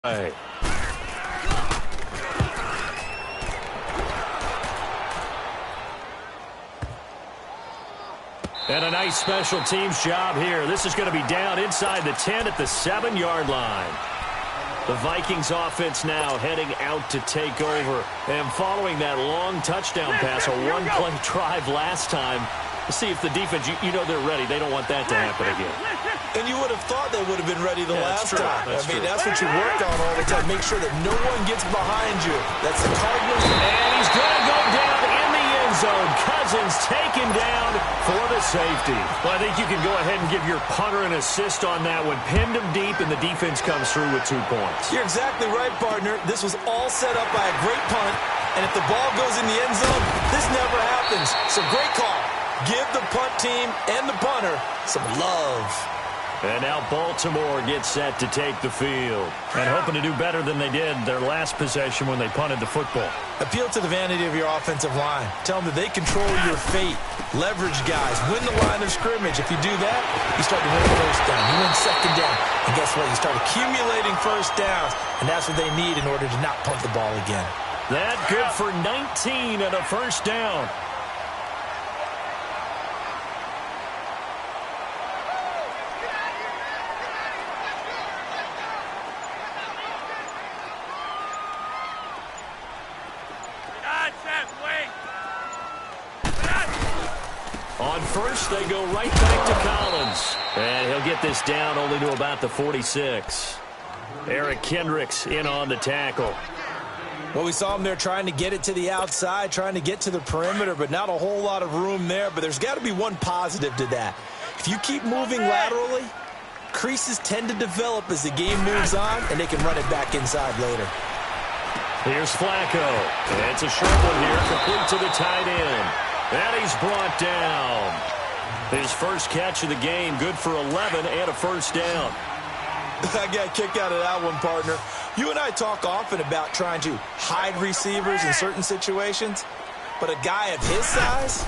And a nice special teams job here. This is going to be down inside the 10 at the 7-yard line. The Vikings offense now heading out to take over. And following that long touchdown pass, a one-play drive last time, to see if the defense, you know they're ready. They don't want that to happen again. And you would have thought they would have been ready the last time. That's that's what you work on all the time. Make sure that no one gets behind you. That's the Cardinals. And he's going to go down in the end zone. Cousins taken down for the safety. Well, I think you can go ahead and give your punter an assist on that one. Pinned him deep, and the defense comes through with 2 points. You're exactly right, partner. This was all set up by a great punt. And if the ball goes in the end zone, this never happens. So great call. Give the punt team and the punter some love. And now Baltimore gets set to take the field. And hoping to do better than they did their last possession when they punted the football. Appeal to the vanity of your offensive line. Tell them that they control your fate. Leverage guys. Win the line of scrimmage. If you do that, you start to win first down. You win second down. And guess what? You start accumulating first downs. And that's what they need in order to not punt the ball again. That good for 19 and a first down. On first, they go right back to Collins. And he'll get this down only to about the 46. Eric Kendricks in on the tackle. Well, we saw him there trying to get it to the outside, trying to get to the perimeter, but not a whole lot of room there. But there's got to be one positive to that. If you keep moving laterally, creases tend to develop as the game moves on, and they can run it back inside later. Here's Flacco. It's a short one here, complete to the tight end. And he's brought down. His first catch of the game, good for 11 and a first down. I got a kick out of that one, partner. You and I talk often about trying to hide receivers in certain situations, but a guy of his size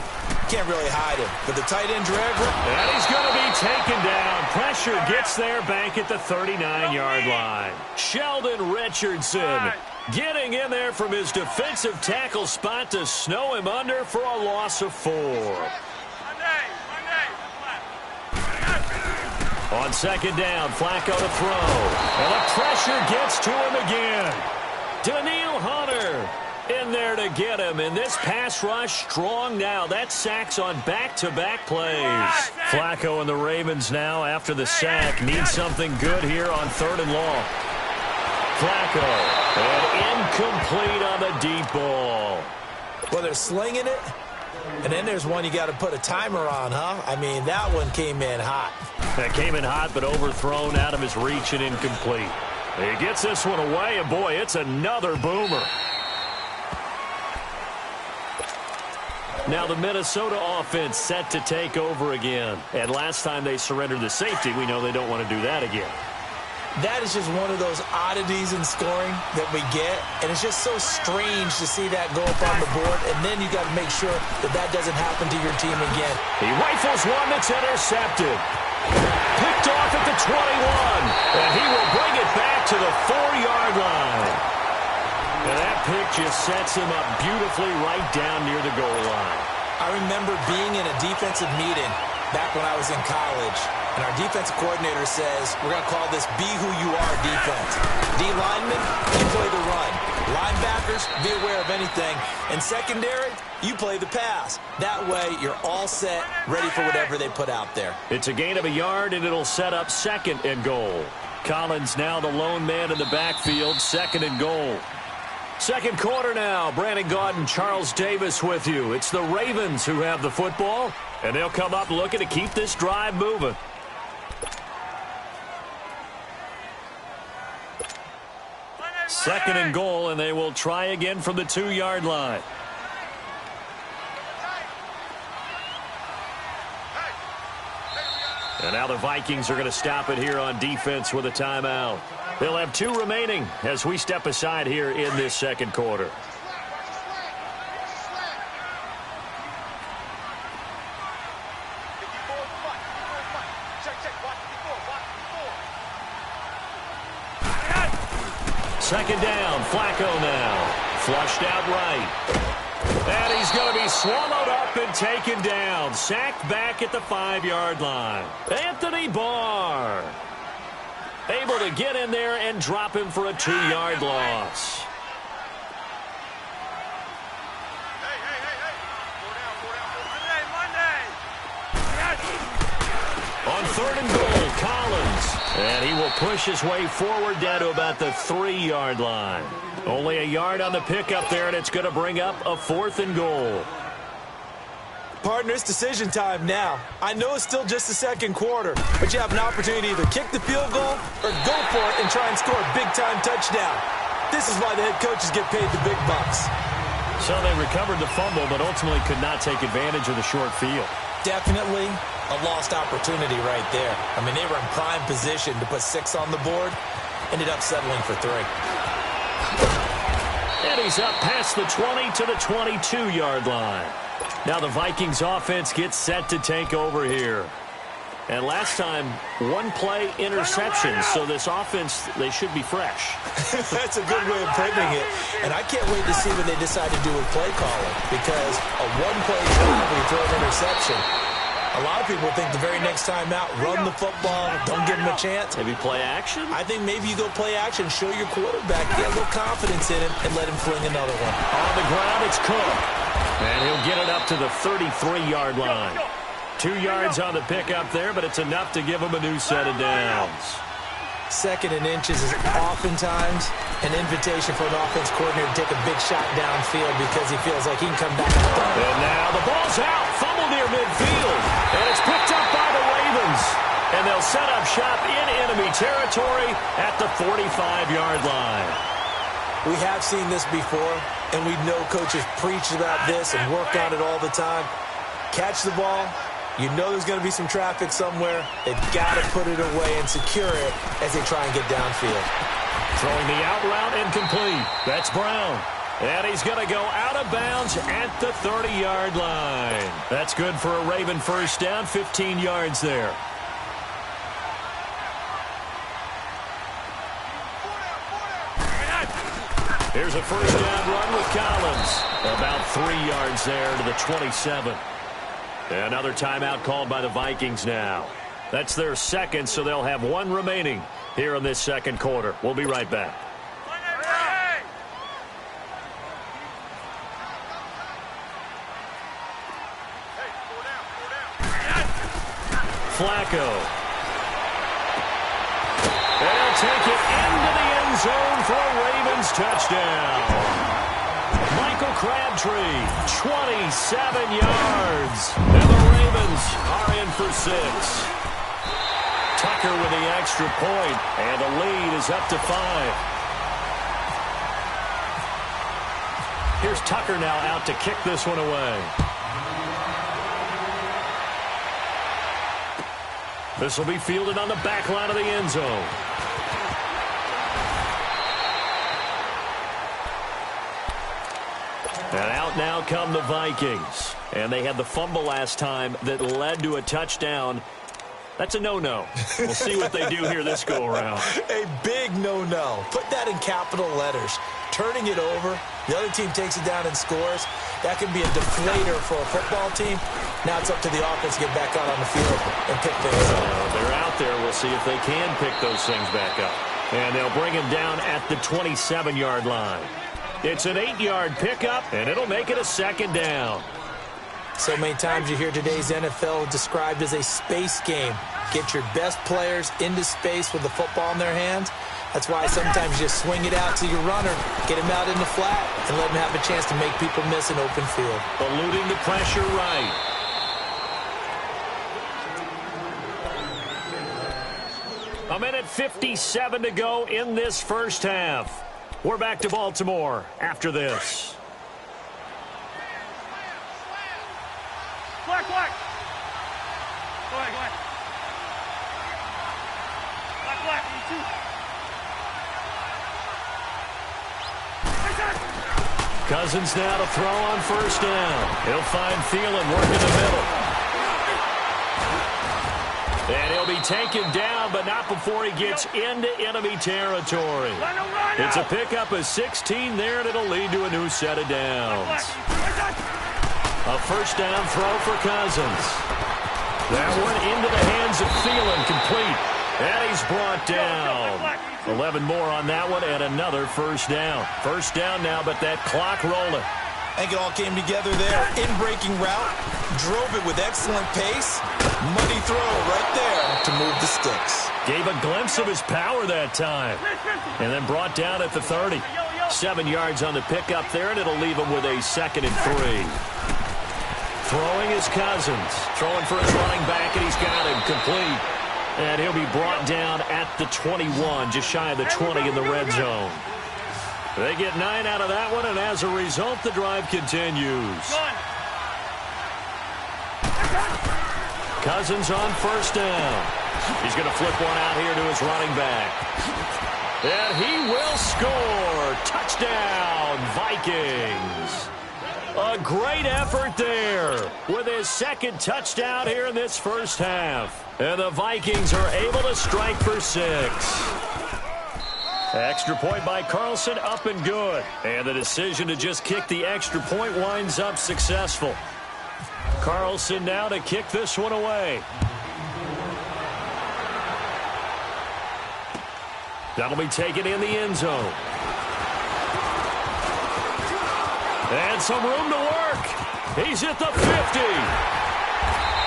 can't really hide him. But the tight end drag route. And he's going to be taken down. Pressure gets there back at the 39-yard line. Sheldon Richardson getting in there from his defensive tackle spot to snow him under for a loss of 4. On second down, Flacco to throw. And the pressure gets to him again. Daniil Hunter in there to get him. And this pass rush strong now. That's sacks on back-to-back plays. Flacco and the Ravens now, after the sack, need something good here on 3rd and long. Flacco, and incomplete on the deep ball. Well, they're slinging it, and then there's one you got to put a timer on, huh? I mean, that one came in hot. That came in hot, but overthrown out of his reach and incomplete. He gets this one away, and boy, it's another boomer. Now the Minnesota offense set to take over again. And last time they surrendered the safety, we know they don't want to do that again. That is just one of those oddities in scoring that we get, and it's just so strange to see that go up on the board, and then you got to make sure that that doesn't happen to your team again. He rifles one that's intercepted. Picked off at the 21, and he will bring it back to the 4-yard line. And that pick just sets him up beautifully right down near the goal line. I remember being in a defensive meeting back when I was in college, and our defensive coordinator says, we're going to call this Be Who You Are defense. D linemen, you play the run. Linebackers, be aware of anything. And secondary, you play the pass. That way, you're all set, ready for whatever they put out there. It's a gain of a yard, and it'll set up 2nd and goal. Collins now the lone man in the backfield, 2nd and goal. Second quarter now. Brandon Gaudin, Charles Davis with you. It's the Ravens who have the football, and they'll come up looking to keep this drive moving. Second and goal, and they will try again from the 2-yard line. And now the Vikings are going to stop it here on defense with a timeout. They'll have 2 remaining as we step aside here in this second quarter. second down. Flacco now. Flushed out right. And he's going to be swallowed up and taken down. Sacked back at the 5-yard line. Anthony Barr able to get in there and drop him for a 2-yard loss. On 3rd and goal, Collins. And he will push his way forward down to about the 3-yard line. Only a yard on the pickup there, and it's going to bring up a 4th and goal. Partner, it's decision time now. I know it's still just the second quarter, but you have an opportunity to either kick the field goal or go for it and try and score a big-time touchdown. This is why the head coaches get paid the big bucks. So they recovered the fumble, but ultimately could not take advantage of the short field. Definitely a lost opportunity right there. I mean, they were in prime position to put 6 on the board. Ended up settling for 3. And he's up past the 20 to the 22-yard line. Now the Vikings offense gets set to take over here. And last time, 1-play interception. So this offense, they should be fresh. That's a good way of putting it. And I can't wait to see what they decide to do with play calling. Because a 1-play drive where you throw an interception, a lot of people think the very next time out, run the football, don't give them a chance. Maybe play action? I think maybe you go play action, show your quarterback, get a little confidence in him, and let him fling another one. On the ground, it's Cook. And he'll get it up to the 33-yard line. 2 yards on the pickup there, but it's enough to give him a new set of downs. 2nd and inches is oftentimes an invitation for an offense coordinator to take a big shot downfield because he feels like he can come back out there. And now the ball's out, fumble near midfield, and it's picked up by the Ravens. And they'll set up shop in enemy territory at the 45-yard line. We have seen this before, and we know coaches preach about this and work on it all the time. Catch the ball. You know there's going to be some traffic somewhere. They've got to put it away and secure it as they try and get downfield. Throwing the out route incomplete. That's Brown. And he's going to go out of bounds at the 30-yard line. That's good for a Raven first down, 15 yards there. Here's a first down run with Collins. About 3 yards there to the 27. Another timeout called by the Vikings now. That's their second, so they'll have 1 remaining here in this second quarter. We'll be right back. Flacco. They'll take it into the end zone for a Ravens touchdown. Michael Crabtree, 27 yards. And the Ravens are in for 6. Tucker with the extra point, and the lead is up to 5. Here's Tucker now out to kick this one away. This will be fielded on the back line of the end zone. And out now come the Vikings. And they had the fumble last time that led to a touchdown. That's a no-no. We'll see what they do here this go-around. A big no-no. Put that in capital letters. Turning it over, the other team takes it down and scores. That can be a deflator for a football team. Now it's up to the offense to get back out on the field and pick things up. They're out there. We'll see if they can pick those things back up. And they'll bring him down at the 27-yard line. It's an 8-yard pickup, and it'll make it a second down. So many times you hear today's NFL described as a space game. Get your best players into space with the football in their hands. That's why sometimes you just swing it out to your runner, get him out in the flat, and let him have a chance to make people miss an open field. Eluding the pressure right. A minute 57 to go in this first half. We're back to Baltimore after this. Black. Go ahead. Black, you too. Cousins now to throw on first down. He'll find Thielen working the middle. And he'll be taken down, but not before he gets into enemy territory. It's a pickup of 16 there, and it'll lead to a new set of downs. A first down throw for Cousins. That one into the hands of Thielen, complete. And he's brought down. 11 more on that one, and another first down. First down now, but that clock rolling. I think it all came together there. In-breaking route, drove it with excellent pace. Money throw right there to move the sticks. Gave a glimpse of his power that time. And then brought down at the 30. 7 yards on the pickup there, and it'll leave him with a 2nd and 3. Throwing is Cousins. Throwing for his running back, and he's got him complete. And he'll be brought down at the 21, just shy of the 20 in the red zone. They get 9 out of that one, and as a result, the drive continues. Cousins on first down. He's going to flip one out here to his running back. And he will score. Touchdown, Vikings. A great effort there with his 2nd touchdown here in this first half. And the Vikings are able to strike for 6. Extra point by Carlson, up and good. And the decision to just kick the extra point winds up successful. Carlson now to kick this one away. That'll be taken in the end zone. And some room to work. He's at the 50.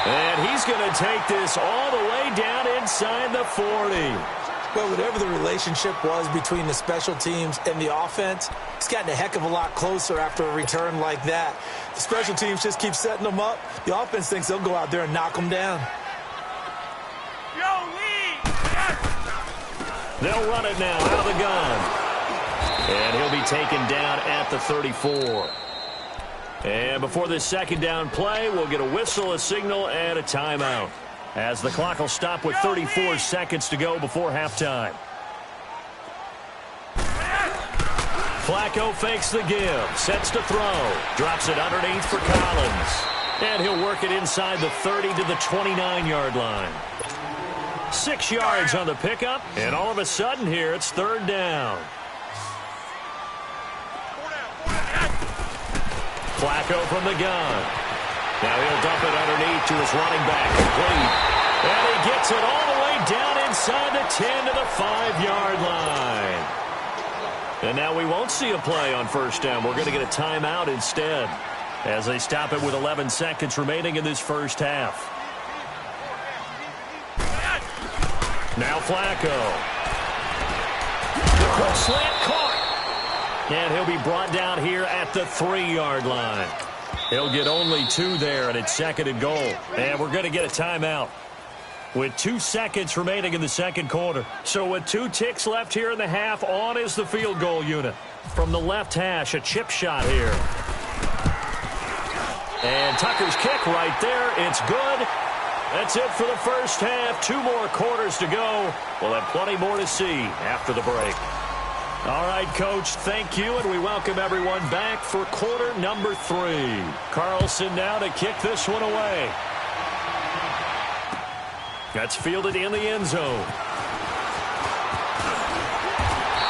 And he's going to take this all the way down inside the 40. Well, whatever the relationship was between the special teams and the offense, it's gotten a heck of a lot closer after a return like that. The special teams just keep setting them up. The offense thinks they'll go out there and knock them down. They'll run it now out of the gun. And he'll be taken down at the 34. And before this 2nd down play, we'll get a whistle, a signal, and a timeout, as the clock will stop with 34 seconds to go before halftime. Flacco fakes the give, sets to throw, drops it underneath for Collins. And he'll work it inside the 30 to the 29-yard line. 6 yards on the pickup, and all of a sudden here it's 3rd down. Flacco from the gun. Now he'll dump it underneath to his running back, complete. And he gets it all the way down inside the 10 to the 5-yard line. And now we won't see a play on first down. We're going to get a timeout instead, as they stop it with 11 seconds remaining in this first half. Now Flacco. The quick slant caught. And he'll be brought down here at the 3-yard line. He'll get only 2 there, and it's 2nd and goal. And we're going to get a timeout with 2 seconds remaining in the 2nd quarter. So with 2 ticks left here in the half, on is the field goal unit. From the left hash, a chip shot here. And Tucker's kick right there. It's good. That's it for the first half. 2 more quarters to go. We'll have plenty more to see after the break. All right, Coach, thank you, and we welcome everyone back for quarter number 3. Carlson now to kick this one away. That's fielded in the end zone.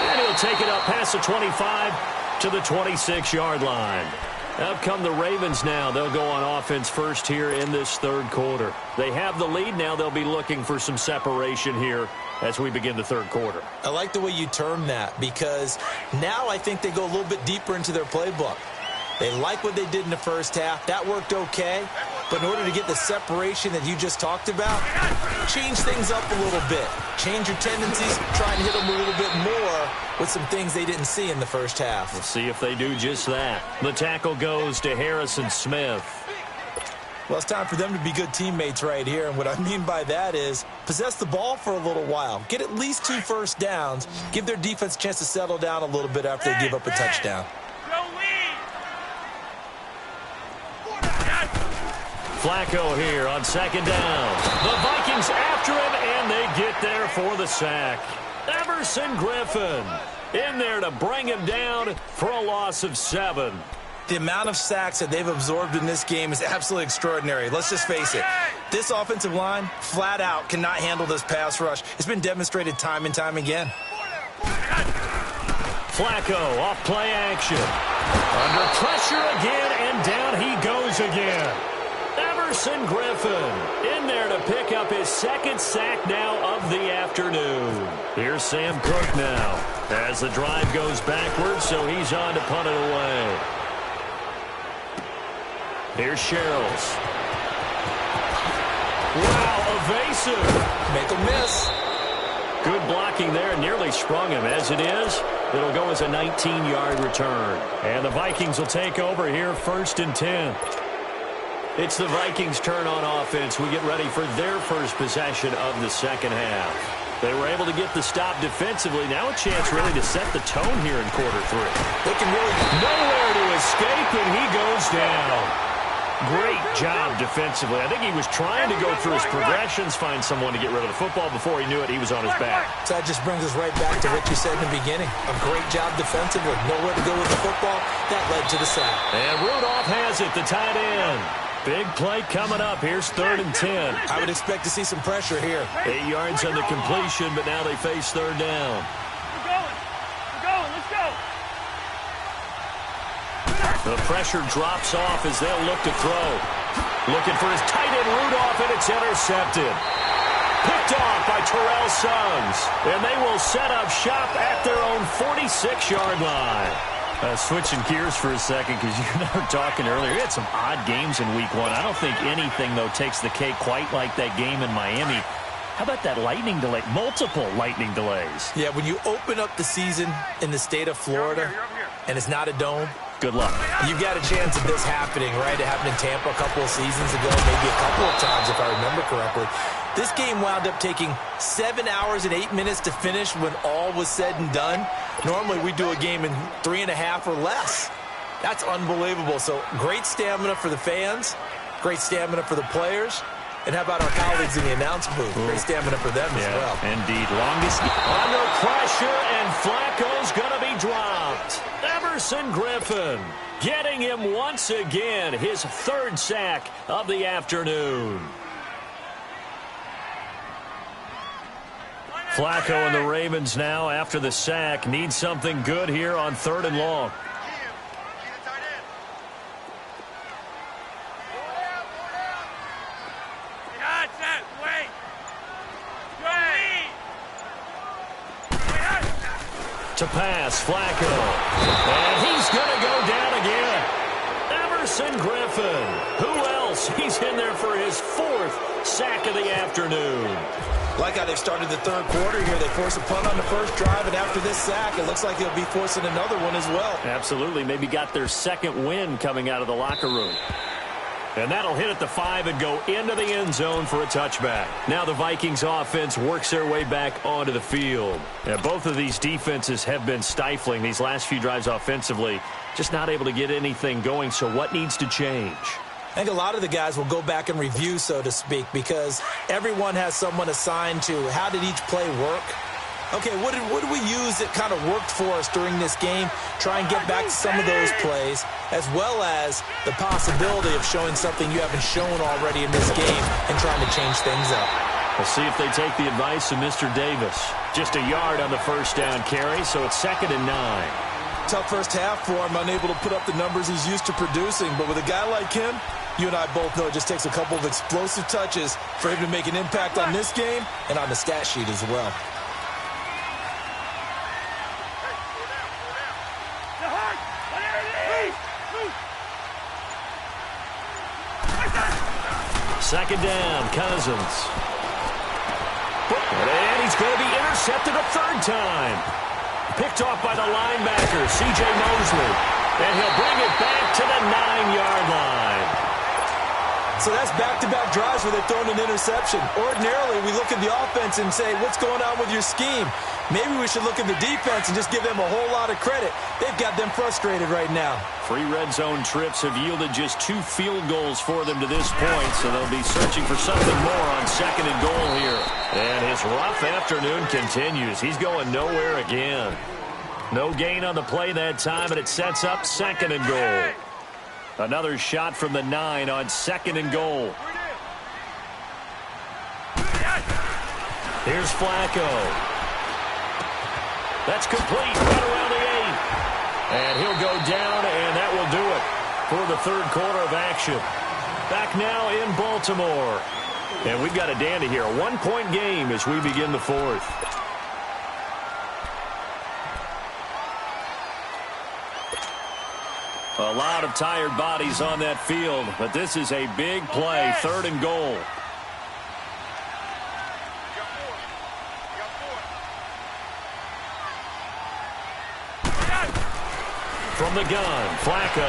And he'll take it up past the 25 to the 26-yard line. Out come the Ravens now. They'll go on offense first here in this 3rd quarter. They have the lead now. They'll be looking for some separation here as we begin the 3rd quarter. I like the way you term that, because now I think they go a little bit deeper into their playbook. They like what they did in the first half. That worked okay. But in order to get the separation that you just talked about, change things up a little bit. Change your tendencies, try and hit them a little bit more with some things they didn't see in the first half. We'll see if they do just that. The tackle goes to Harrison Smith. Well, it's time for them to be good teammates right here. And what I mean by that is possess the ball for a little while. Get at least 2 first downs. Give their defense a chance to settle down a little bit after they give up a touchdown. Flacco here on 2nd down. The Vikings after him, and they get there for the sack. Everson Griffin in there to bring him down for a loss of 7. The amount of sacks that they've absorbed in this game is absolutely extraordinary. Let's just face it. This offensive line, flat out, cannot handle this pass rush. It's been demonstrated time and time again. Flacco off play action. Under pressure again, and down he goes again. Everson Griffin in there to pick up his second sack now of the afternoon. Here's Sam Cook now as the drive goes backwards, so he's on to punt it away. Here's Sherrills. Wow, evasive. Make a miss. Good blocking there, nearly sprung him. As it is, it'll go as a 19-yard return. And the Vikings will take over here, 1st and 10. It's the Vikings' turn on offense. We get ready for their first possession of the second half. They were able to get the stop defensively. Now a chance really to set the tone here in quarter 3. They can really nowhere to escape, and he goes down. Great job defensively. I think he was trying to go through his progressions, find someone to get rid of the football. Before he knew it, he was on his back. So that just brings us right back to what you said in the beginning. A great job defensively. Nowhere to go with the football. That led to the sack. And Rudolph has it, the tight end. Big play coming up. Here's 3rd and 10. I would expect to see some pressure here. 8 yards on the completion, but now they face 3rd down. We're going, let's go. The pressure drops off as they'll look to throw. Looking for his tight end, Rudolph, and it's intercepted. Picked off by Terrell Suggs. And they will set up shop at their own 46-yard line. Switching gears for a second, because you and I were talking earlier. We had some odd games in week 1. I don't think anything, though, takes the cake quite like that game in Miami. How about that lightning delay? Multiple lightning delays. Yeah, when you open up the season in the state of Florida, and it's not a dome, good luck. You've got a chance of this happening, right? It happened in Tampa a couple of seasons ago, maybe a couple of times if I remember correctly. This game wound up taking 7 hours and 8 minutes to finish when all was said and done. Normally we do a game in 3.5 or less. That's unbelievable. So great stamina for the fans, great stamina for the players. And how about our colleagues in the announce booth? Great stamina for them as well. Indeed. Longest under pressure, and Flacco's going to be dropped. Everson Griffin getting him once again, his 3rd sack of the afternoon. Flacco and the Ravens now, after the sack, need something good here on 3rd and long. To pass, Flacco. And he's going to go down again. Everson Griffin. Who else? He's in there for his 4th sack of the afternoon. Like how they've started the 3rd quarter here. They force a punt on the first drive, and after this sack, it looks like they'll be forcing another one as well. Absolutely. Maybe got their 2nd win coming out of the locker room. And that'll hit at the 5 and go into the end zone for a touchback. Now the Vikings offense works their way back onto the field. And both of these defenses have been stifling these last few drives offensively. Just not able to get anything going. So what needs to change? I think a lot of the guys will go back and review, so to speak, because everyone has someone assigned to how did each play work. Okay, what did we use that kind of worked for us during this game? Try and get back to some of those plays, as well as the possibility of showing something you haven't shown already in this game and trying to change things up. We'll see if they take the advice of Mr. Davis. Just a yard on the 1st down carry, so it's 2nd and 9. Tough first half for him, unable to put up the numbers he's used to producing. But with a guy like him, you and I both know it just takes a couple of explosive touches for him to make an impact on this game and on the stat sheet as well. Second down, Cousins. And he's going to be intercepted a 3rd time. Picked off by the linebacker, C.J. Mosley. And he'll bring it back to the 9-yard line. So that's back-to-back drives where they've thrown an interception. Ordinarily, we look at the offense and say, what's going on with your scheme? Maybe we should look at the defense and just give them a whole lot of credit. They've got them frustrated right now. 3 red zone trips have yielded just 2 field goals for them to this point, so they'll be searching for something more on 2nd and goal here. And his rough afternoon continues. He's going nowhere again. No gain on the play that time, and it sets up 2nd and goal. Another shot from the 9 on 2nd and goal. Here's Flacco. That's complete right around the 8. And he'll go down, and that will do it for the third quarter of action. Back now in Baltimore. And we've got a dandy here. A 1-point game as we begin the fourth. A lot of tired bodies on that field, but this is a big play, 3rd and goal. From the gun, Flacco.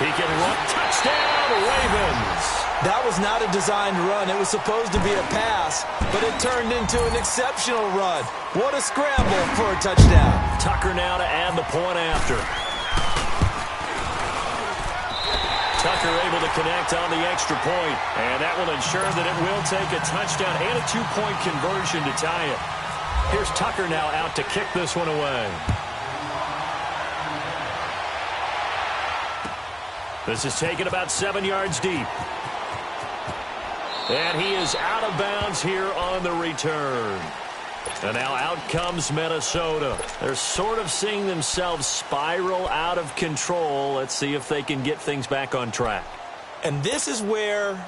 He can run. Touchdown, Ravens. That was not a designed run. It was supposed to be a pass, but it turned into an exceptional run. What a scramble for a touchdown. Tucker now to add the point after. Tucker able to connect on the extra point, and that will ensure that it will take a touchdown and a 2-point conversion to tie it. Here's Tucker now out to kick this one away. This is taken about 7 yards deep. And he is out of bounds here on the return. And now out comes Minnesota. They're sort of seeing themselves spiral out of control. Let's see if they can get things back on track. And this is where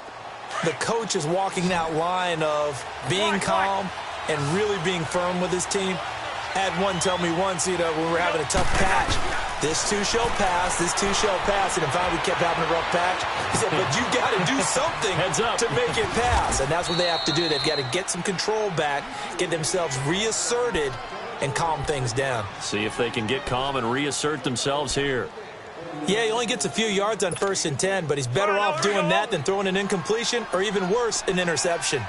the coach is walking that line of being calm and really being firm with his team. I had one tell me once, when we were having a tough patch, this too shall pass, this too shall pass. And if we kept having a rough patch, he said, but you got to do something to make it pass. And that's what they have to do. They've got to get some control back, get themselves reasserted, and calm things down. See if they can get calm and reassert themselves here. Yeah, he only gets a few yards on 1st and 10, but he's better off doing that than throwing an incompletion or even worse, an interception.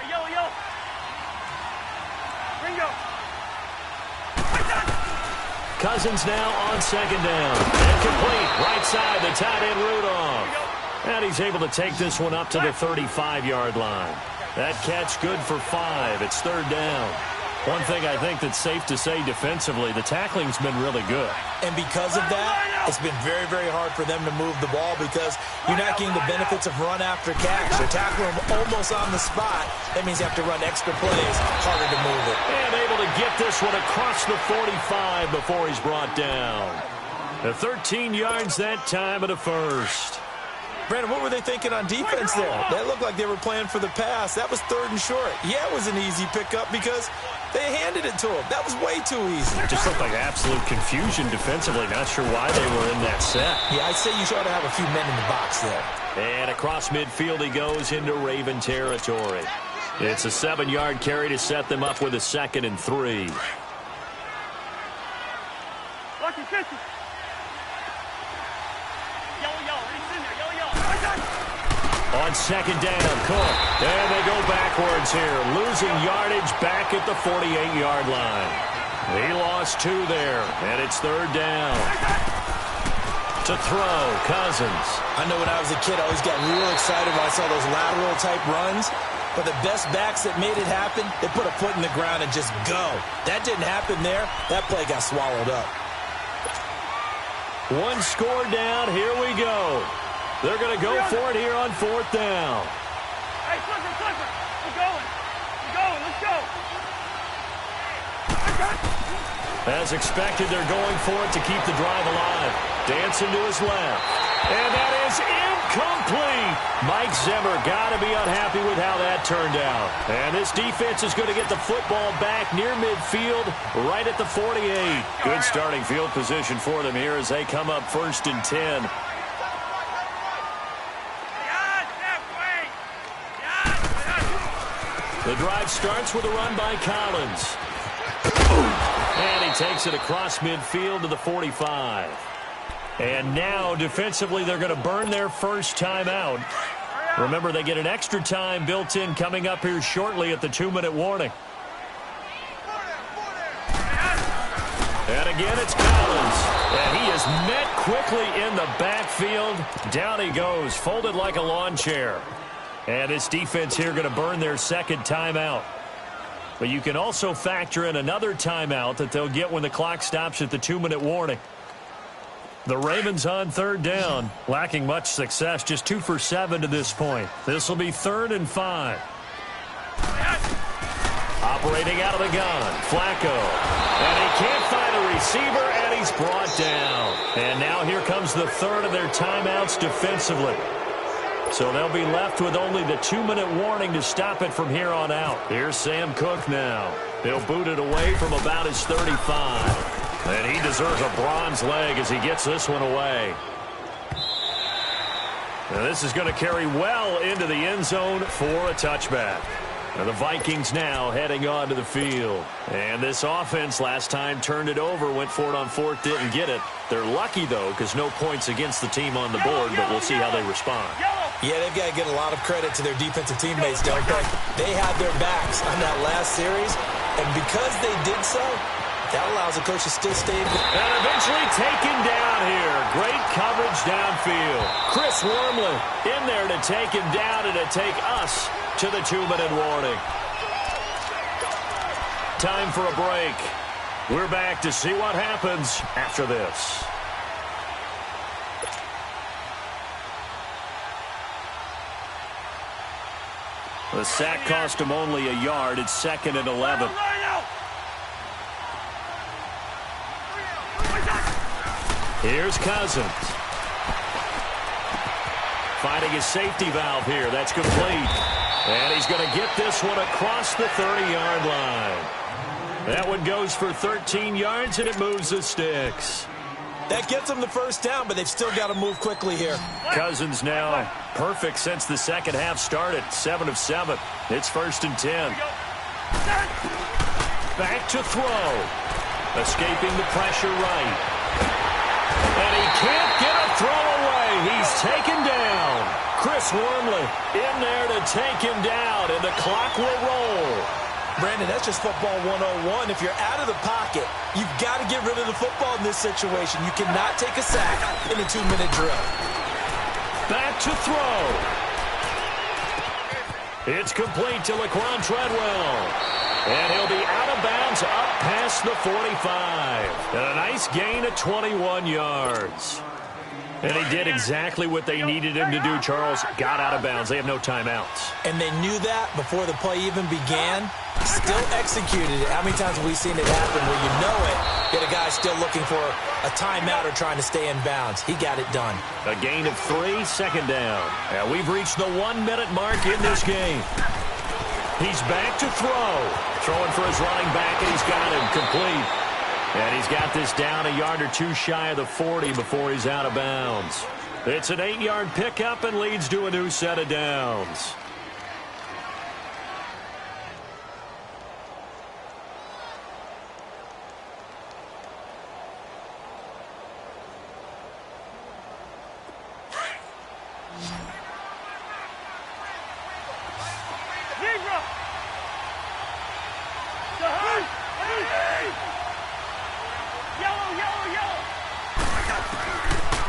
Cousins now on 2nd down. And complete. Right side, the tight end Rudolph. And he's able to take this one up to the 35-yard line. That catch good for 5. It's 3rd down. One thing I think that's safe to say defensively, the tackling's been really good. And because of that, it's been very, very hard for them to move the ball because you're not getting the benefits of run after catch. They're tackling them almost on the spot. That means you have to run extra plays, harder to move it. And able to get this one across the 45 before he's brought down. 13 yards that time at a first. Brandon, what were they thinking on defense there? That looked like they were playing for the pass. That was 3rd and short. Yeah, it was an easy pickup because they handed it to him. That was way too easy. It just looked like absolute confusion defensively. Not sure why they were in that set. Yeah, I'd say you ought to have a few men in the box there. And across midfield he goes into Raven territory. It's a 7-yard carry to set them up with a 2nd and 3. Watch your distance. On 2nd down, Cook. And they go backwards here. Losing yardage back at the 48-yard line. He lost 2 there, and it's 3rd down. To throw, Cousins. I know when I was a kid, I always got real excited when I saw those lateral-type runs. But the best backs that made it happen, they put a foot in the ground and just go. That didn't happen there. That play got swallowed up. 1 score down. Here we go. They're going to go for it here on 4th down. Hey, Clifford, we're going, let's go. As expected, they're going for it to keep the drive alive. Dancing to his left. And that is incomplete. Mike Zimmer got to be unhappy with how that turned out. And this defense is going to get the football back near midfield, right at the 48. Good starting field position for them here as they come up 1st and 10. The drive starts with a run by Collins. And he takes it across midfield to the 45. And now, defensively, they're going to burn their first timeout. Remember, they get an extra time built in coming up here shortly at the 2-minute warning. And again, it's Collins. And he is met quickly in the backfield. Down he goes, folded like a lawn chair. And this defense here going to burn their 2nd timeout. But you can also factor in another timeout that they'll get when the clock stops at the 2-minute warning. The Ravens on 3rd down, lacking much success, just 2 for 7 to this point. This will be 3rd and 5. Operating out of the gun, Flacco. And he can't find a receiver, and he's brought down. And now here comes the third of their timeouts defensively. So they'll be left with only the 2-minute warning to stop it from here on out. Here's Sam Cook now. He'll boot it away from about his 35. And he deserves a bronze leg as he gets this one away. Now this is going to carry well into the end zone for a touchback. Now the Vikings now heading onto the field. And this offense last time turned it over, went for it on fourth, didn't get it. They're lucky, though, because no points against the team on the board, but we'll see how they respond. Yeah, they've got to get a lot of credit to their defensive teammates, don't they? They had their backs on that last series, and because they did so, that allows the coach to still stay in. And eventually taken down here. Great coverage downfield. Chris Wormley in there to take him down and to take us to the 2-minute warning. Time for a break. We're back to see what happens after this. The sack cost him only a yard. It's 2nd and 11. Here's Cousins. Finding his safety valve here. That's complete. And he's going to get this one across the 30-yard line. That one goes for 13 yards, and it moves the sticks. That gets them the first down, but they've still got to move quickly here. Cousins now perfect since the second half started. 7 of 7. It's 1st and 10. Back to throw. Escaping the pressure right. And he can't get a throw away. He's taken down. Chris Wormley in there to take him down, and the clock will roll. Brandon, that's just football 101. If you're out of the pocket, you've got to get rid of the football in this situation. You cannot take a sack in a 2-minute drill. Back to throw. It's complete to Laquan Treadwell. And he'll be out of bounds up past the 45. And a nice gain of 21 yards. And he did exactly what they needed him to do, Charles. Got out of bounds. They have no timeouts. And they knew that before the play even began. Still executed it. How many times have we seen it happen where you know it, yet a guy still looking for a timeout or trying to stay in bounds? He got it done. A gain of 3, 2nd down. And we've reached the 1-minute mark in this game. He's back to throw. Throwing for his running back, and he's got him complete. And he's got this down a yard or two shy of the 40 before he's out of bounds. It's an 8-yard pickup and leads to a new set of downs.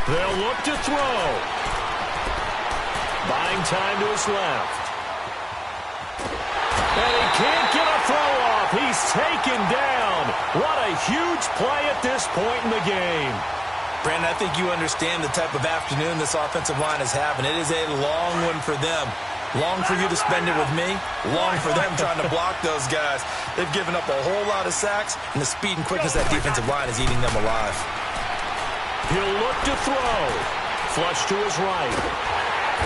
They'll look to throw. Buying time to his left. And he can't get a throw off. He's taken down. What a huge play at this point in the game. Brandon, I think you understand the type of afternoon this offensive line is having. It is a long one for them. Long for you to spend it with me. Long for them trying to block those guys. They've given up a whole lot of sacks, and the speed and quickness of that defensive line is eating them alive. He'll look to throw. Flush to his right.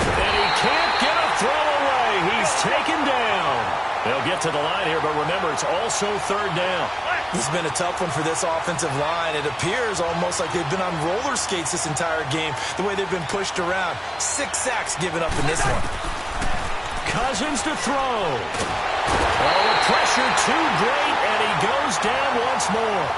And he can't get a throw away. He's taken down. They'll get to the line here, but remember, it's also 3rd down. This has been a tough one for this offensive line. It appears almost like they've been on roller skates this entire game, the way they've been pushed around. 6 sacks given up in this one. Cousins to throw. Oh, the pressure too great, and he goes down once more.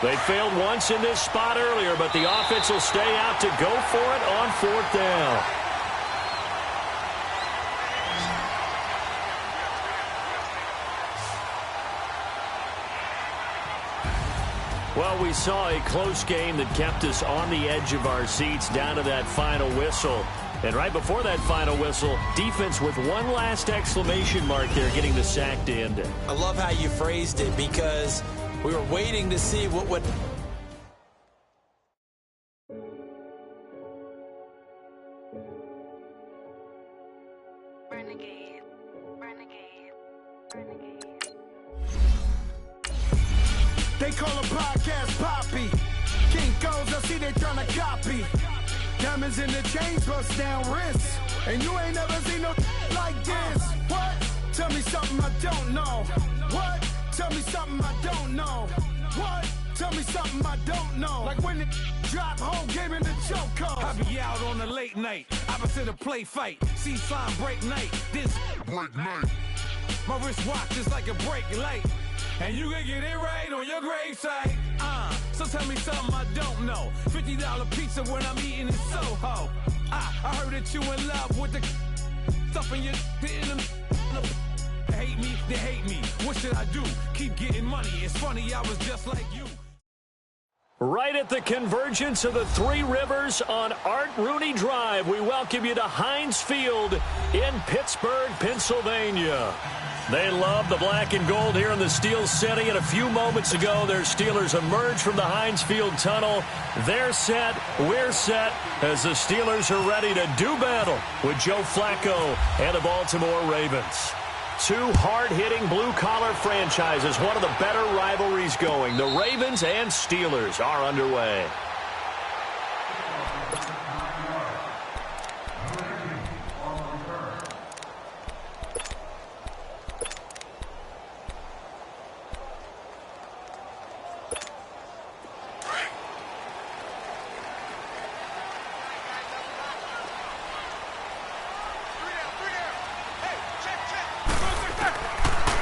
They failed once in this spot earlier, but the offense will stay out to go for it on 4th down. Well, we saw a close game that kept us on the edge of our seats down to that final whistle. And right before that final whistle, defense with one last exclamation mark there, getting the sack to end it. I love how you phrased it, because we were waiting to see what would Renegade, renegade, renegade. They call a podcast Poppy. Kinkos, I see they tryna copy. Diamonds in the chains, bust down wrists. And you ain't never seen no like this. What? Tell me something I don't know. What? Tell me something I don't know. What? Tell me something I don't know. Like when it drop, whole game in the chokehold. I be out on a late night, opposite a play fight. See slime break night, this break night. My wristwatch is like a brake light. And you can get it right on your gravesite. So tell me something I don't know. $50 pizza when I'm eating in Soho. I heard that you in love with the stuff in your in the hate me, they hate me. What should I do? Keep getting money. It's funny, I was just like you. Right at the convergence of the Three Rivers on Art Rooney Drive, we welcome you to Heinz Field in Pittsburgh, Pennsylvania. They love the black and gold here in the Steel City, and a few moments ago, their Steelers emerged from the Heinz Field tunnel. They're set, we're set, as the Steelers are ready to do battle with Joe Flacco and the Baltimore Ravens. Two hard-hitting blue-collar franchises, one of the better rivalries going. The Ravens and Steelers are underway.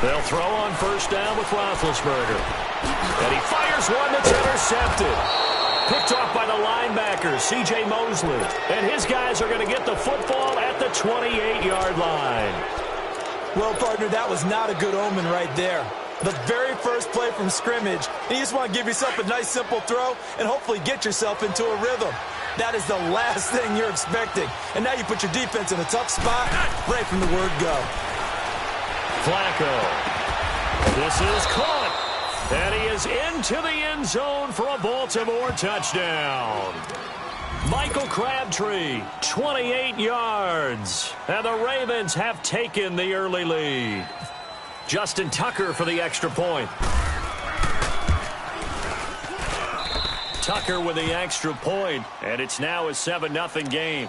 They'll throw on first down with Roethlisberger. And he fires one that's intercepted. Picked off by the linebacker, C.J. Mosley. And his guys are going to get the football at the 28-yard line. Well, partner, that was not a good omen right there. The very first play from scrimmage, and you just want to give yourself a nice, simple throw and hopefully get yourself into a rhythm. That is the last thing you're expecting. And now you put your defense in a tough spot right from the word go. Flacco. This is caught. And he is into the end zone for a Baltimore touchdown. Michael Crabtree, 28 yards. And the Ravens have taken the early lead. Justin Tucker for the extra point. Tucker with the extra point, and it's now a 7-0 game.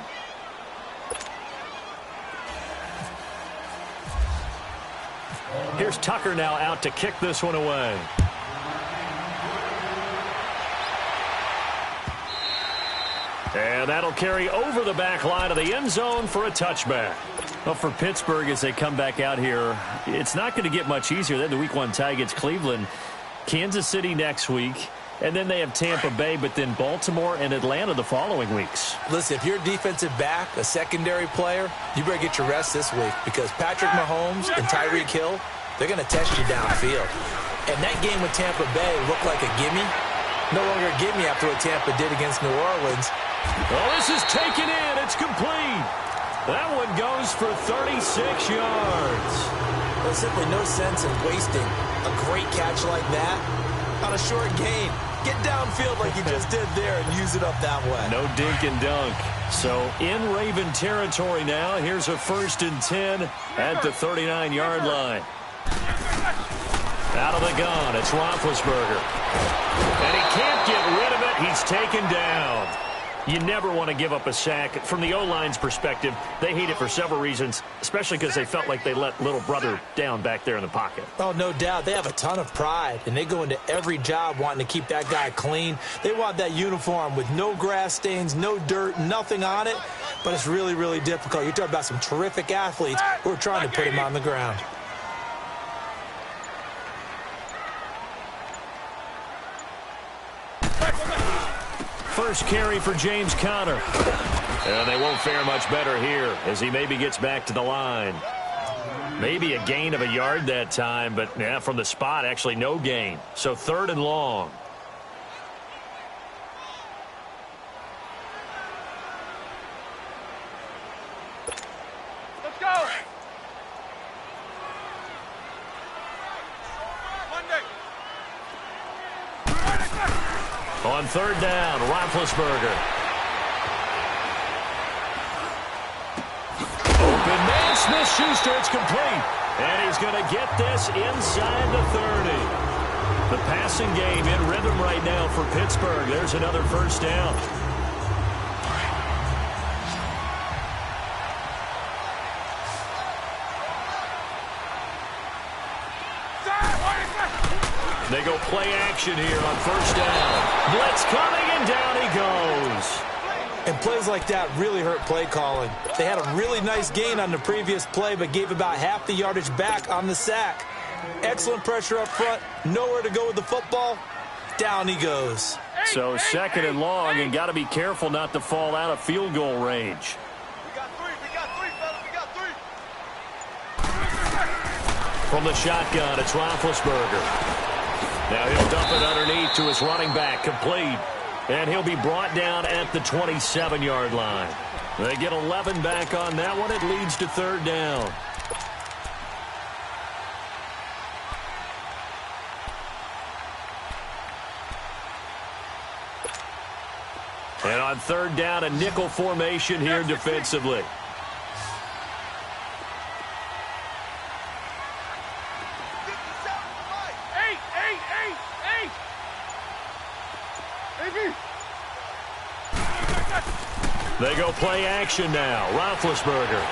Here's Tucker now out to kick this one away. And that'll carry over the back line of the end zone for a touchback. Well, for Pittsburgh, as they come back out here, it's not going to get much easier. They had the Week 1 tie against Cleveland, Kansas City next week, and then they have Tampa Bay, but then Baltimore and Atlanta the following weeks. Listen, if you're a defensive back, a secondary player, you better get your rest this week because Patrick Mahomes and Tyreek Hill, they're going to test you downfield. And that game with Tampa Bay looked like a gimme. No longer a gimme after what Tampa did against New Orleans. Well, this is taken in. It's complete. That one goes for 36 yards. There's simply no sense in wasting a great catch like that on a short gain. Get downfield like you just did there and use it up that way. No dink and dunk. So in Raven territory now, here's a 1st and 10 at the 39-yard line. Out of the gun, it's Roethlisberger. And he can't get rid of it. He's taken down. You never want to give up a sack. From the O-line's perspective, they hate it for several reasons, especially because they felt like they let little brother down back there in the pocket. Oh, no doubt. They have a ton of pride, and they go into every job wanting to keep that guy clean. They want that uniform with no grass stains, no dirt, nothing on it, but it's really, really difficult. You're talking about some terrific athletes who are trying to put him on the ground. First carry for James Conner. And they won't fare much better here as he maybe gets back to the line. Maybe a gain of a yard that time, but yeah, from the spot, actually no gain. So 3rd and long. Let's go. Monday. On 3rd down, Roethlisberger. Open man Smith-Schuster, it's complete. And he's going to get this inside the 30. The passing game in rhythm right now for Pittsburgh. There's another first down. They go play action here on first down. Blitz coming, and down he goes. And plays like that really hurt play calling. They had a really nice gain on the previous play, but gave about half the yardage back on the sack. Excellent pressure up front. Nowhere to go with the football. Down he goes. So second and long, and got to be careful not to fall out of field goal range. We got three, fellas, we got three. From the shotgun, it's Roethlisberger. Now he'll dump it underneath to his running back, complete. And he'll be brought down at the 27-yard line. They get 11 back on that one. It leads to third down. And on third down, a nickel formation here defensively. They go play action now. Roethlisberger.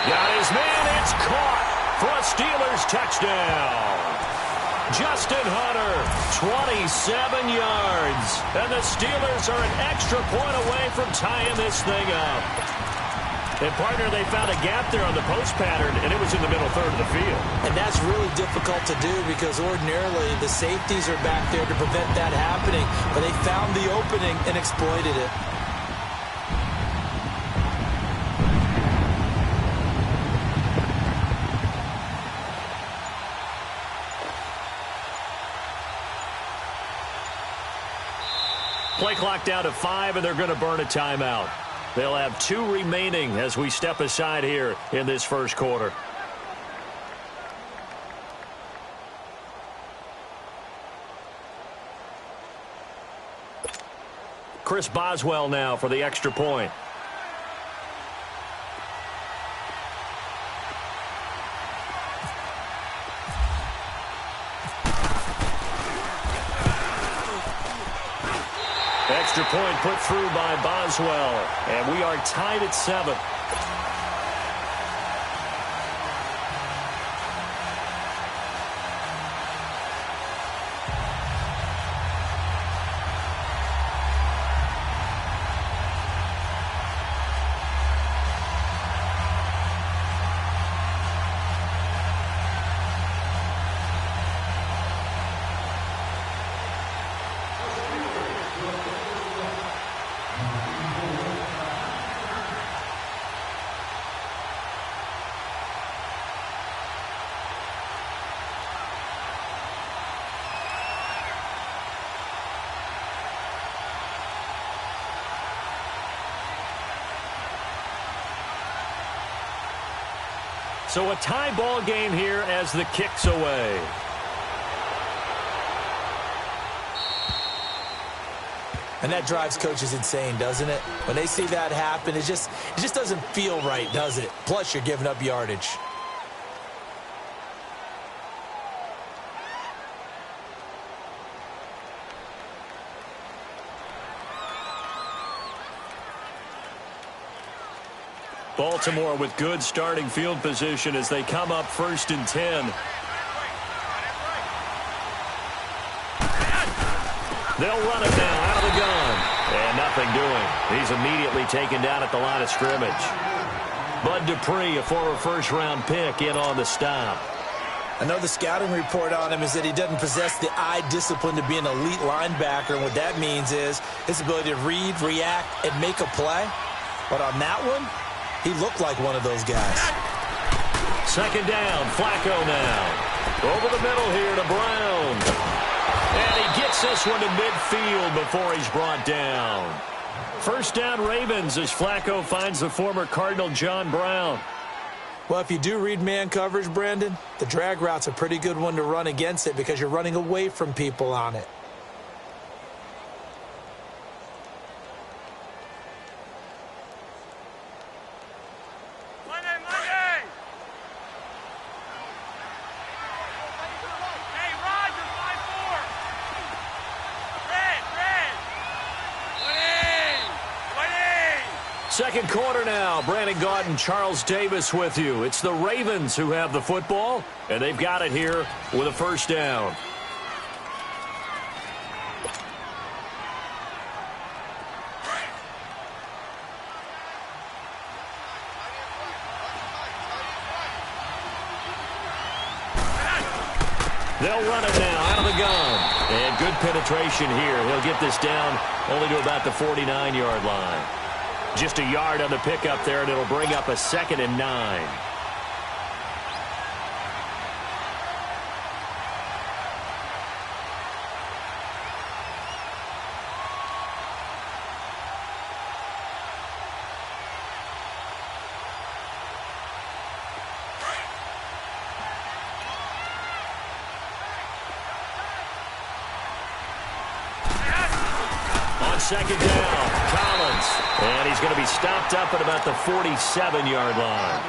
Got his man. It's caught for a Steelers touchdown. Justin Hunter, 27 yards. And the Steelers are an extra point away from tying this thing up. And, partner, they found a gap there on the post pattern, and it was in the middle third of the field. And that's really difficult to do because ordinarily the safeties are back there to prevent that happening. But they found the opening and exploited it. Play clock down to 5, and they're going to burn a timeout. They'll have 2 remaining as we step aside here in this first quarter. Chris Boswell now for the extra point. Extra point put through by Boswell, and we are tied at 7. So a tie ball game here as the kick's away. And that drives coaches insane, doesn't it? When they see that happen, it just doesn't feel right, does it? Plus, you're giving up yardage. Baltimore with good starting field position as they come up 1st and 10. They'll run it now out of the gun. And nothing doing. He's immediately taken down at the line of scrimmage. Bud Dupree, a former first-round pick, in on the stop. I know the scouting report on him is that he doesn't possess the eye discipline to be an elite linebacker. And what that means is his ability to read, react, and make a play. But on that one, he looked like one of those guys. Second down, Flacco now. Over the middle here to Brown. And he gets this one to midfield before he's brought down. First down, Ravens, as Flacco finds the former Cardinal John Brown. Well, if you do read man coverage, Brandon, the drag route's a pretty good one to run against it because you're running away from people on it. Second quarter now. Brandon Gaudin and Charles Davis with you. It's the Ravens who have the football, and they've got it here with a first down. They'll run it now out of the gun. And good penetration here. He'll get this down only to about the 49-yard line. Just a yard on the pickup there, and it'll bring up a 2nd and 9. Second down, Collins. And he's going to be stopped up at about the 47-yard line.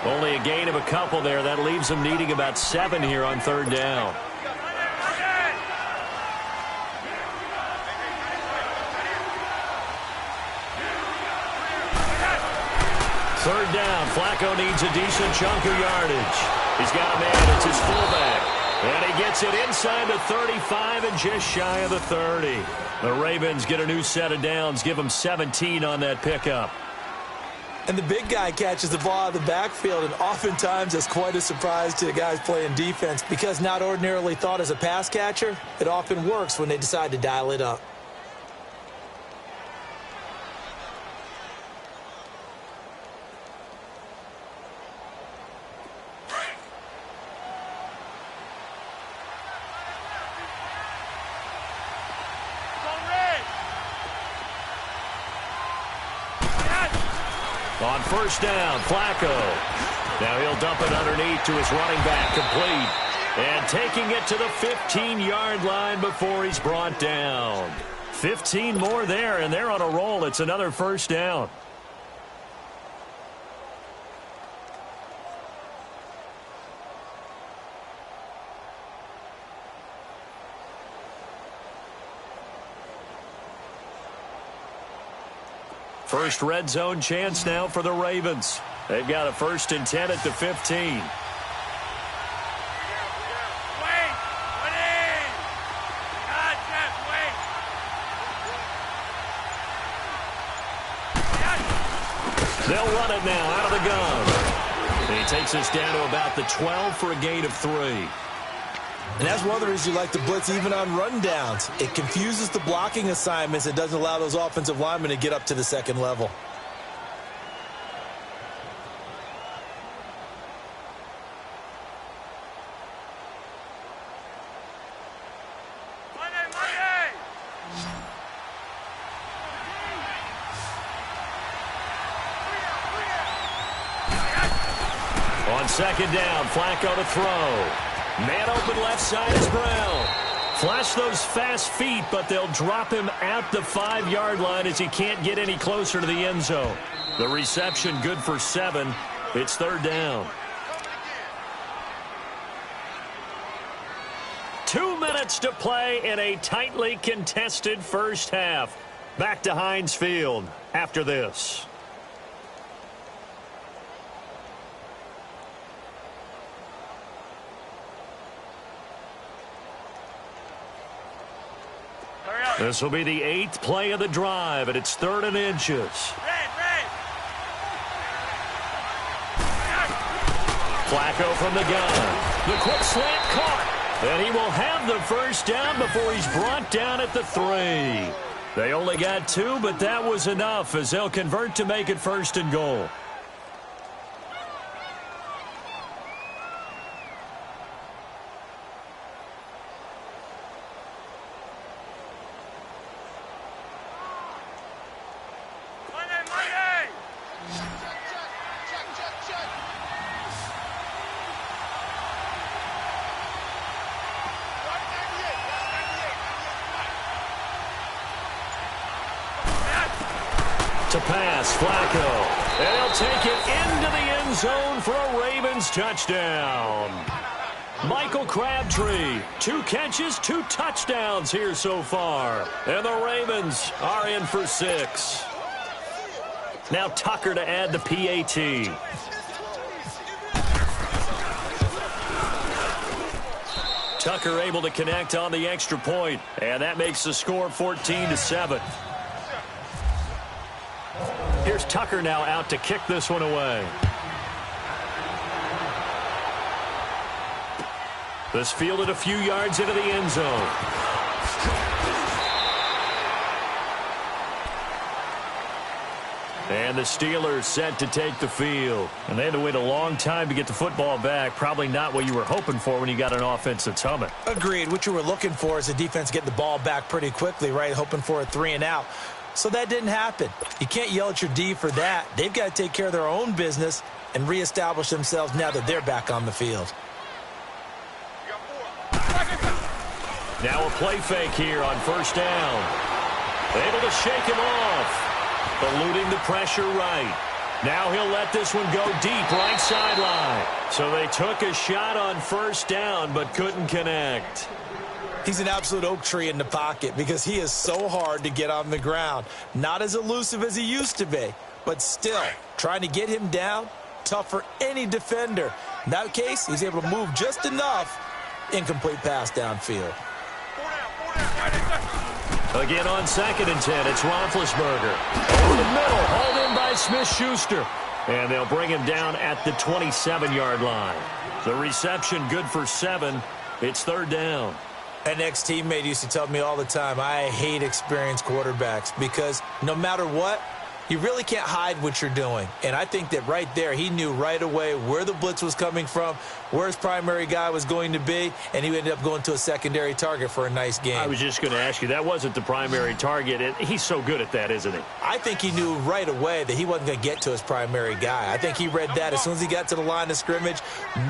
Only a gain of a couple there. That leaves him needing about 7 here on third down. Third down, Flacco needs a decent chunk of yardage. He's got a man, it's his fullback. And he gets it inside the 35 and just shy of the 30. The Ravens get a new set of downs, give them 17 on that pickup. And the big guy catches the ball out of the backfield, and oftentimes it's quite a surprise to the guys playing defense because not ordinarily thought as a pass catcher, it often works when they decide to dial it up. On first down, Flacco. Now he'll dump it underneath to his running back, complete. And taking it to the 15-yard line before he's brought down. 15 more there, and they're on a roll. It's another first down. First red zone chance now for the Ravens. They've got a 1st and 10 at the 15. They'll run it now out of the gun. And he takes us down to about the 12 for a gain of 3. And that's one of the reasons you like to blitz even on rundowns. It confuses the blocking assignments. It doesn't allow those offensive linemen to get up to the second level. On second down, Flacco to throw. Man open left side is Brown. Flash those fast feet, but they'll drop him at the 5-yard line as he can't get any closer to the end zone. The reception good for 7. It's third down. 2 minutes to play in a tightly contested first half. Back to Heinz Field after this. This will be the 8th play of the drive, and it's 3rd and inches. Flacco from the gun. The quick slant caught, and he will have the first down before he's brought down at the 3. They only got 2, but that was enough as they'll convert to make it 1st and goal. To pass, Flacco. And he'll take it into the end zone for a Ravens touchdown. Michael Crabtree, 2 catches, 2 touchdowns here so far. And the Ravens are in for 6. Now Tucker to add the PAT. Tucker able to connect on the extra point, and that makes the score 14-7. Here's Tucker now out to kick this one away. This fielded a few yards into the end zone. And the Steelers set to take the field. And they had to wait a long time to get the football back. Probably not what you were hoping for when you got an offense that's humming. Agreed. What you were looking for is the defense getting the ball back pretty quickly, right? Hoping for a 3-and-out. So that didn't happen. You can't yell at your D for that. They've got to take care of their own business and reestablish themselves now that they're back on the field. Now a play fake here on first down. Able to shake him off. Eluding the pressure right. Now he'll let this one go deep right sideline. So they took a shot on first down but couldn't connect. He's an absolute oak tree in the pocket because he is so hard to get on the ground. Not as elusive as he used to be, but still, trying to get him down, tough for any defender. In that case, he's able to move just enough. Incomplete pass downfield. Again on 2nd and 10, it's Roethlisberger. Over the middle, hauled in by Smith-Schuster. And they'll bring him down at the 27-yard line. The reception good for 7. It's 3rd down. An ex-teammate used to tell me all the time, I hate experienced quarterbacks because no matter what, you really can't hide what you're doing. And I think that right there, he knew right away where the blitz was coming from, where his primary guy was going to be, and he ended up going to a secondary target for a nice game. I was just going to ask you, that wasn't the primary target. He's so good at that, isn't he? I think he knew right away that he wasn't going to get to his primary guy. I think he read that as soon as he got to the line of scrimmage,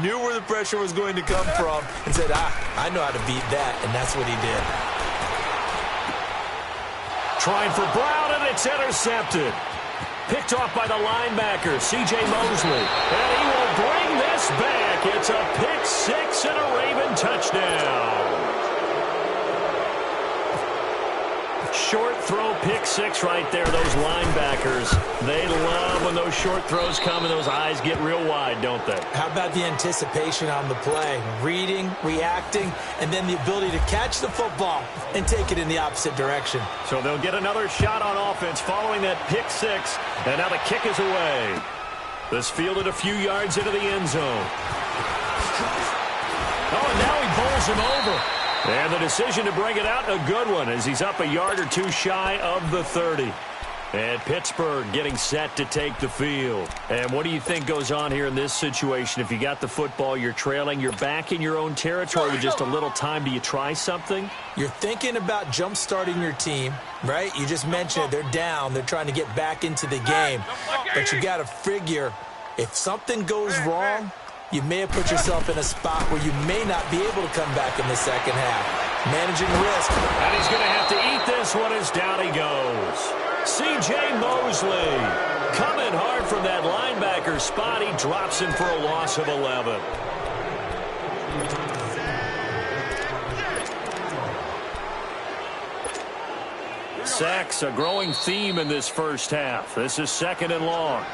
knew where the pressure was going to come from, and said, I know how to beat that, and that's what he did. Trying for Brown, and it's intercepted. Picked off by the linebacker, C.J. Mosley. And he will bring this back. It's a pick 6 and a Raven touchdown. Short throw, pick 6 right there. Those linebackers, they love when those short throws come and those eyes get real wide, don't they? How about the anticipation on the play? Reading, reacting, and then the ability to catch the football and take it in the opposite direction. So they'll get another shot on offense following that pick 6, and now the kick is away. This fielded a few yards into the end zone. Oh, and now he bowls him over. And the decision to bring it out, a good one, as he's up a yard or two shy of the 30. And Pittsburgh getting set to take the field. And what do you think goes on here in this situation? If you got the football, you're trailing, you're back in your own territory with just a little time. Do you try something? You're thinking about jump-starting your team, right? You just mentioned it. They're down. They're trying to get back into the game. But you got to figure, if something goes wrong, you may have put yourself in a spot where you may not be able to come back in the second half. Managing risk. And he's going to have to eat this one as down he goes. C.J. Mosley coming hard from that linebacker spot. He drops him for a loss of 11. Sacks, a growing theme in this first half. This is 2nd and long.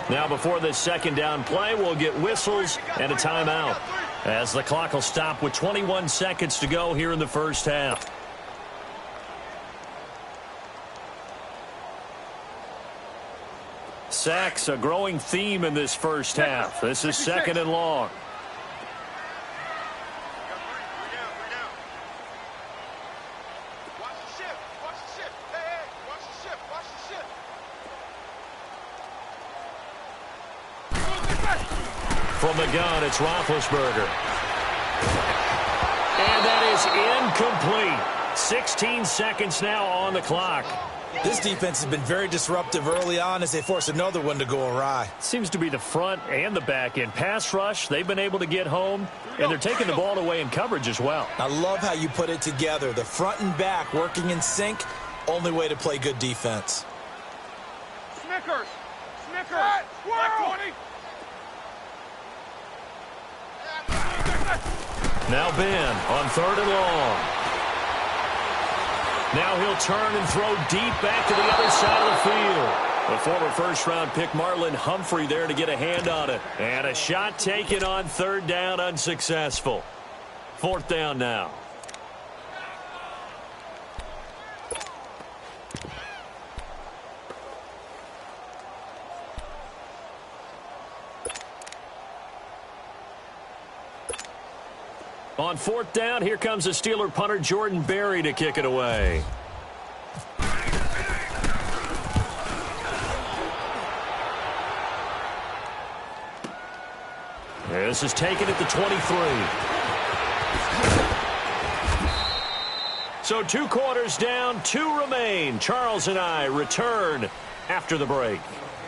Now before this second down play, we'll get whistles and a timeout, as the clock will stop with 21 seconds to go here in the first half. Sacks, a growing theme in this first half. This is 2nd and long. From the gun, it's Roethlisberger. And that is incomplete. 16 seconds now on the clock. This defense has been very disruptive early on as they force another one to go awry. Seems to be the front and the back end. Pass rush, they've been able to get home, and they're taking the ball away in coverage as well. I love how you put it together. The front and back working in sync, only way to play good defense. Snickers! Snickers! Black 20! Now Ben on 3rd and long. Now he'll turn and throw deep back to the other side of the field. The former first-round pick Marlon Humphrey there to get a hand on it. And a shot taken on third down, unsuccessful. Fourth down now. On fourth down, here comes the Steeler punter Jordan Berry to kick it away. This is taken at the 23. So 2 quarters down, 2 remain. Charles and I return after the break.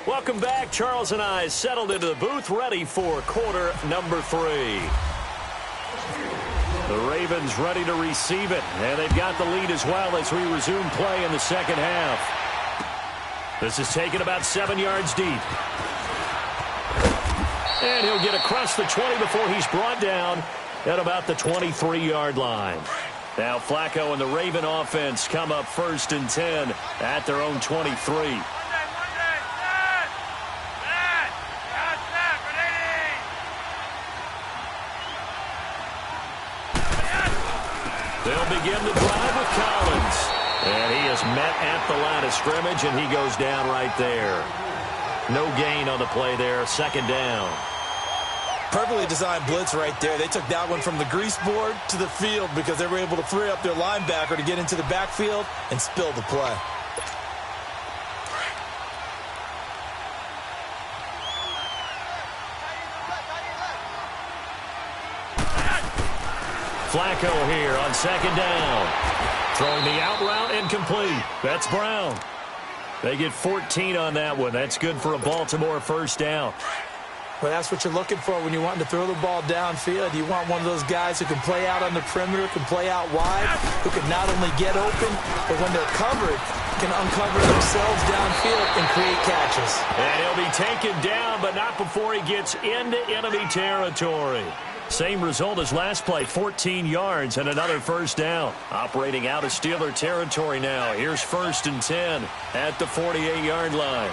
Welcome back. Charles and I settled into the booth, ready for quarter number 3. The Ravens ready to receive it, and they've got the lead as well as we resume play in the second half. This is taken about 7 yards deep. And he'll get across the 20 before he's brought down at about the 23-yard line. Now Flacco and the Raven offense come up 1st and 10 at their own 23. They'll begin the drive with Collins. And he is met at the line of scrimmage, and he goes down right there. No gain on the play there. Second down. Perfectly designed blitz right there. They took that one from the grease board to the field because they were able to free up their linebacker to get into the backfield and spill the play. Flacco here on second down. Throwing the out route incomplete. That's Brown. They get 14 on that one. That's good for a Baltimore first down. Well, that's what you're looking for when you want to throw the ball downfield. You want one of those guys who can play out on the perimeter, can play out wide, who can not only get open, but when they're covered, can uncover themselves downfield and create catches. And he'll be taken down, but not before he gets into enemy territory. Same result as last play, 14 yards and another first down. Operating out of Steeler territory now. Here's 1st and 10 at the 48-yard line.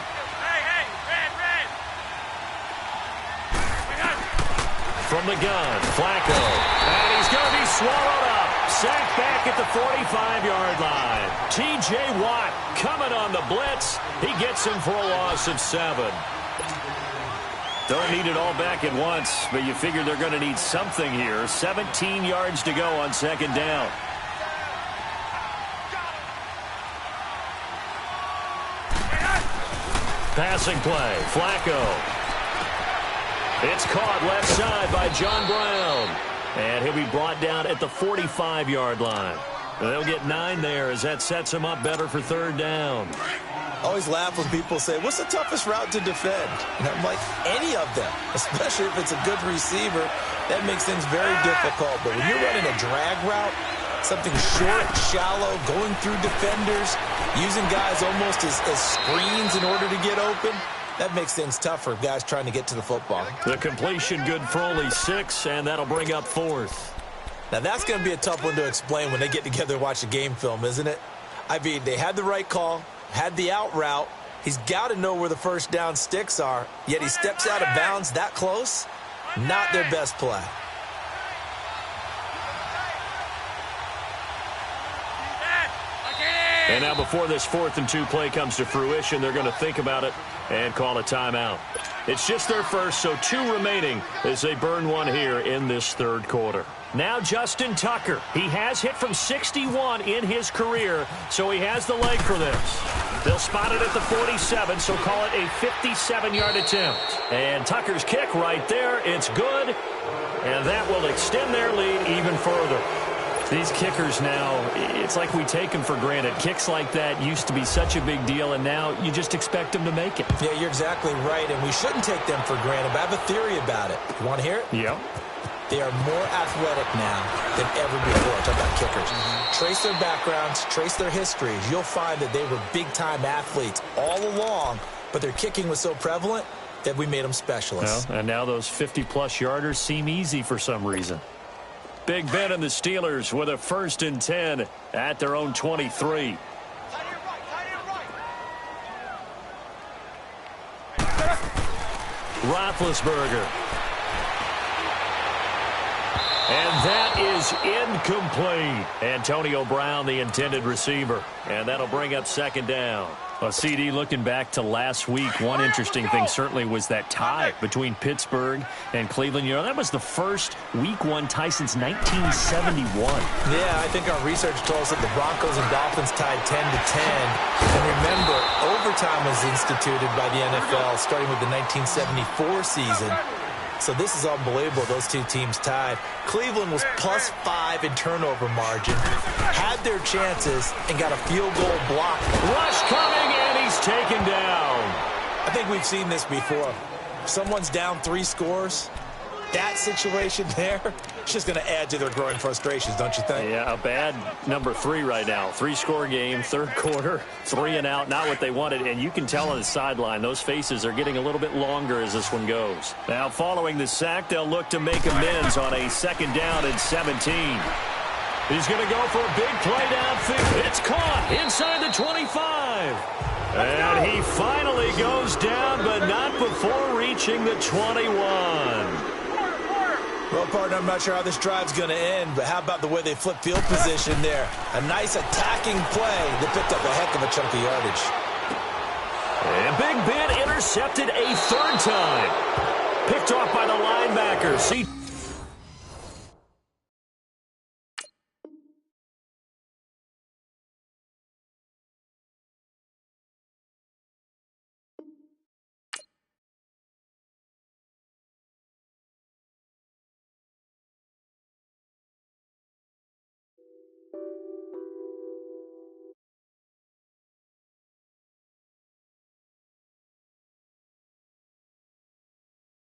From the gun, Flacco. And he's going to be swallowed up. Sacked back at the 45-yard line. T.J. Watt coming on the blitz. He gets him for a loss of 7. Don't need it all back at once, but you figure they're going to need something here. 17 yards to go on second down. Passing play, Flacco. It's caught left side by John Brown. And he'll be brought down at the 45-yard line. They'll get 9 there as that sets him up better for third down. Always laugh when people say, what's the toughest route to defend? And I'm like, any of them, especially if it's a good receiver. That makes things very difficult. But when you're running a drag route, something short, shallow, going through defenders, using guys almost as screens in order to get open, that makes things tough for guys trying to get to the football. The completion good for only 6, and that'll bring up 4th. Now, that's going to be a tough one to explain when they get together and watch a game film, isn't it? I mean, they had the right call, had the out route. He's got to know where the first down sticks are, yet he steps out of bounds that close. Not their best play. And now before this 4th and 2 play comes to fruition, they're going to think about it and call a timeout. It's just their first, so 2 remaining as they burn one here in this third quarter. Now Justin Tucker. He has hit from 61 in his career, so he has the leg for this. They'll spot it at the 47, so call it a 57-yard attempt. And Tucker's kick right there. It's good, and that will extend their lead even further. These kickers now, it's like we take them for granted. Kicks like that used to be such a big deal, and now you just expect them to make it. Yeah, you're exactly right, and we shouldn't take them for granted. But I have a theory about it. You want to hear it? Yep. They are more athletic now than ever before. Talk about kickers. Trace their backgrounds, trace their histories. You'll find that they were big-time athletes all along, but their kicking was so prevalent that we made them specialists. Well, and now those 50-plus yarders seem easy for some reason. Big Ben and the Steelers with a 1st and 10 at their own 23. Roethlisberger. And that is incomplete. Antonio Brown, the intended receiver. And that'll bring up second down. Well, CD, looking back to last week, one interesting thing certainly was that tie between Pittsburgh and Cleveland. You know, that was the first Week 1 tie since 1971. Yeah, I think our research told us that the Broncos and Dolphins tied 10-10. And remember, overtime was instituted by the NFL starting with the 1974 season. So this is unbelievable, those two teams tied. Cleveland was +5 in turnover margin, had their chances, and got a field goal block. Rush coming, and he's taken down. I think we've seen this before. Someone's down 3 scores. That situation there, it's just going to add to their growing frustrations, don't you think? Yeah, a bad number 3 right now. 3-score game, third quarter, 3 and out, not what they wanted. And you can tell on the sideline, those faces are getting a little bit longer as this one goes. Now, following the sack, they'll look to make amends on a second down and 17. He's going to go for a big play downfield. It's caught inside the 25. And he finally goes down, but not before reaching the 21. Well, partner, I'm not sure how this drive's going to end, but how about the way they flip field position there? A nice attacking play that picked up a heck of a chunk of yardage. And Big Ben intercepted a third time. Picked off by the linebacker. See